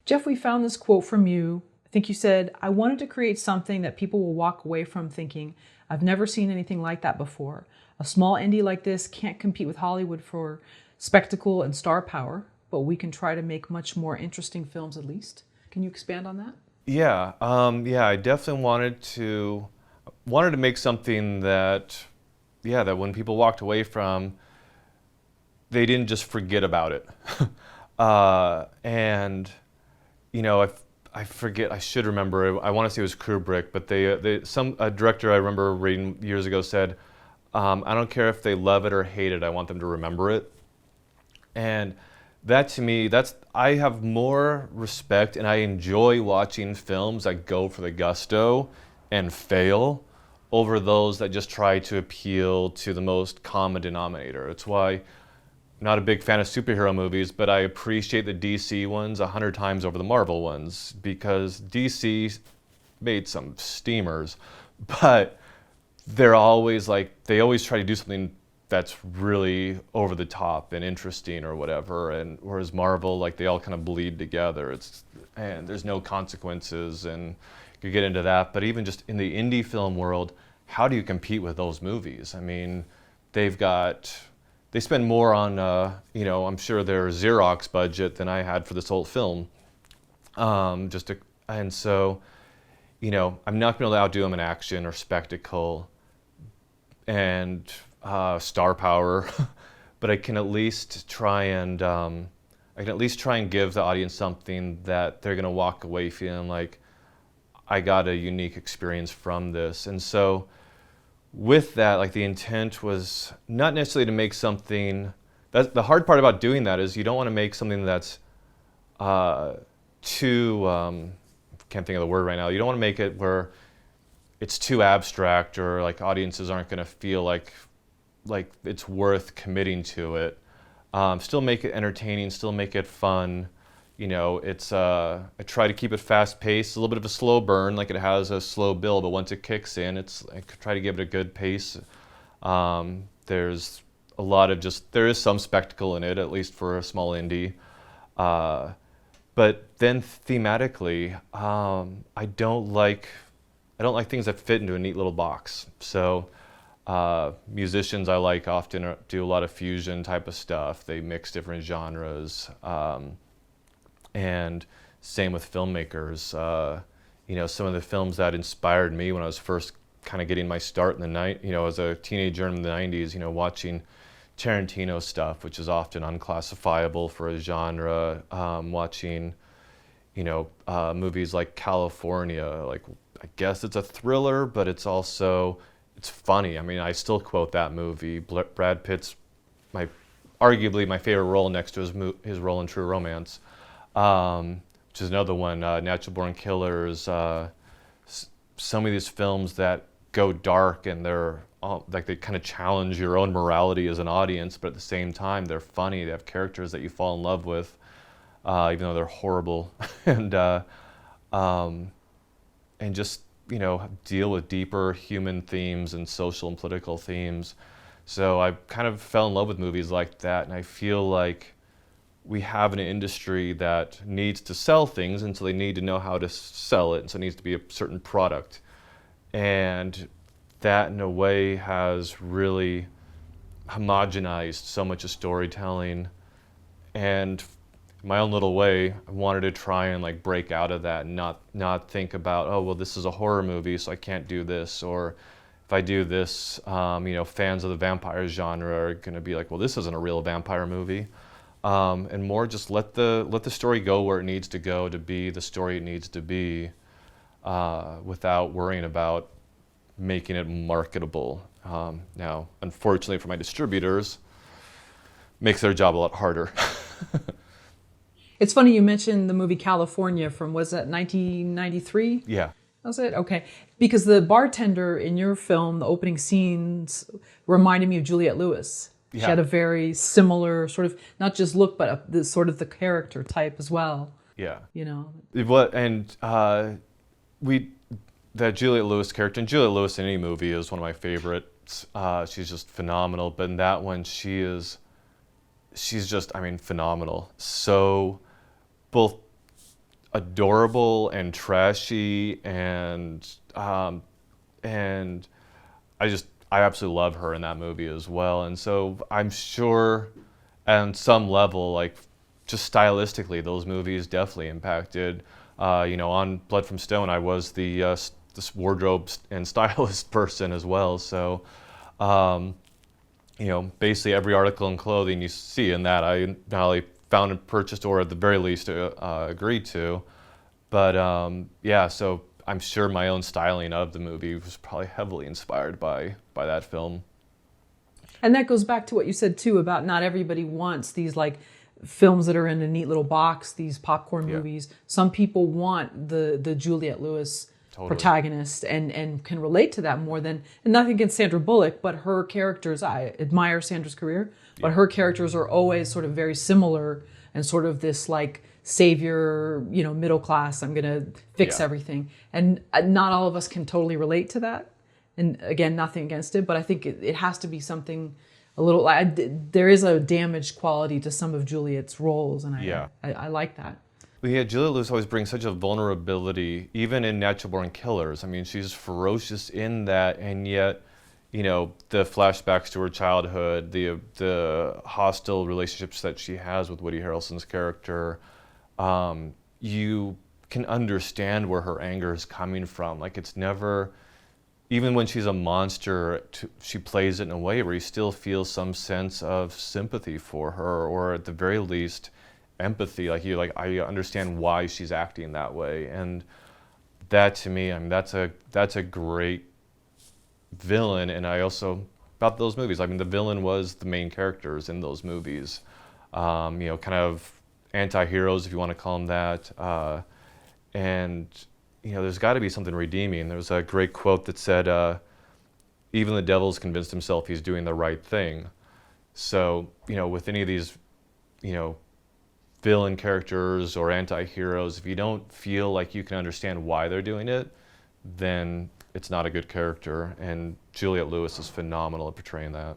Geoff, we found this quote from you. I think you said, "I wanted to create something that people will walk away from thinking, I've never seen anything like that before. A small indie like this can't compete with Hollywood for spectacle and star power, but we can try to make much more interesting films at least." Can you expand on that? Yeah, I definitely wanted to make something that, yeah, that when people walked away from, they didn't just forget about it. And you know, I forget, I should remember. I want to say it was Kubrick, but a director I remember reading years ago said, "I don't care if they love it or hate it. I want them to remember it." And that to me, I have more respect and I enjoy watching films that go for the gusto and fail over those that just try to appeal to the most common denominator. It's why I'm not a big fan of superhero movies, but I appreciate the DC ones 100 times over the Marvel ones, because DC made some steamers, but they always try to do something that's really over the top and interesting or whatever. And whereas Marvel, like, they all kind of bleed together. And there's no consequences, and you could get into that. But even just in the indie film world, how do you compete with those movies? I mean, they spend more on, I'm sure their Xerox budget than I had for this whole film. And so, I'm not going to be able to outdo them in action or spectacle and star power, but I can at least try and give the audience something that they're going to walk away feeling like, I got a unique experience from this. And so with that, like, the intent was not necessarily to make something. That's the hard part about doing that, is you don't want to make something that's too. Can't think of the word right now. You don't want to make it where it's too abstract, or like audiences aren't going to feel like it's worth committing to it. Still make it entertaining. Still make it fun. I try to keep it fast paced, a little bit of a slow burn, like it has a slow build, but once it kicks in, I try to give it a good pace. There's a lot of there is some spectacle in it, at least for a small indie. But then thematically, I don't like things that fit into a neat little box. So musicians I like often do a lot of fusion type of stuff. They mix different genres. And same with filmmakers. Some of the films that inspired me when I was first kind of getting my start in the night, as a teenager in the 90s, watching Tarantino stuff, which is often unclassifiable for a genre. Watching, movies like California, like, I guess it's a thriller, but it's funny. I mean, I still quote that movie. Brad Pitt's arguably my favorite role next to his role in True Romance. Which is another one, Natural Born Killers. Some of these films that go dark, and they're they kind of challenge your own morality as an audience, but at the same time they're funny. They have characters that you fall in love with, even though they're horrible, and just deal with deeper human themes and social and political themes. So I kind of fell in love with movies like that, and I feel like we have an industry that needs to sell things, and so they need to know how to sell it, and so it needs to be a certain product. And that, in a way, has really homogenized so much of storytelling. And in my own little way, I wanted to try and break out of that, and not think about, oh, well, this is a horror movie, so I can't do this, or if I do this, fans of the vampire genre are going to be like, well, this isn't a real vampire movie. And more just let the story go where it needs to go to be the story it needs to be, without worrying about making it marketable. Now, unfortunately for my distributors, makes their job a lot harder. It's funny you mentioned the movie California from, was that 1993? Yeah. Was it? Okay. Because the bartender in your film, the opening scenes, reminded me of Juliette Lewis. Yeah. She had a very similar sort of, not just look, but the sort of the character type as well. Yeah. That Juliette Lewis character, and Juliette Lewis in any movie is one of my favorites. She's just phenomenal. But in that one, she's just, phenomenal. So both adorable and trashy, and I absolutely love her in that movie as well. And so I'm sure, on some level, like just stylistically, those movies definitely impacted. On Blood from Stone, I was this wardrobe and stylist person as well. So, basically every article in clothing you see in that, I not only found and purchased, or at the very least agreed to. But so I'm sure my own styling of the movie was probably heavily inspired by that film. And that goes back to what you said too about not everybody wants these like films that are in a neat little box, these popcorn movies. Some people want the Juliette Lewis protagonist and can relate to that more than, and nothing against Sandra Bullock, but her characters, I admire Sandra's career, but her characters are always sort of very similar and sort of this like savior, middle class, I'm going to fix everything. And not all of us can totally relate to that. And again, nothing against it, but I think it has to be something a little, there is a damaged quality to some of Juliet's roles, and I like that. Well, yeah, Juliette Lewis always brings such a vulnerability, even in Natural Born Killers. I mean, she's ferocious in that, and yet, the flashbacks to her childhood, the hostile relationships that she has with Woody Harrelson's character, you can understand where her anger is coming from. Like, it's never, even when she's a monster, she plays it in a way where you still feel some sense of sympathy for her, or at the very least, empathy. I understand why she's acting that way. And that, to me, I mean, that's a great villain. And I also, about those movies, I mean, the villain was the main characters in those movies. Kind of anti-heroes, if you want to call them that. There's got to be something redeeming. There was a great quote that said, even the devil's convinced himself he's doing the right thing. So, with any of these, villain characters or anti-heroes, if you don't feel like you can understand why they're doing it, then it's not a good character. And Juliette Lewis is phenomenal at portraying that.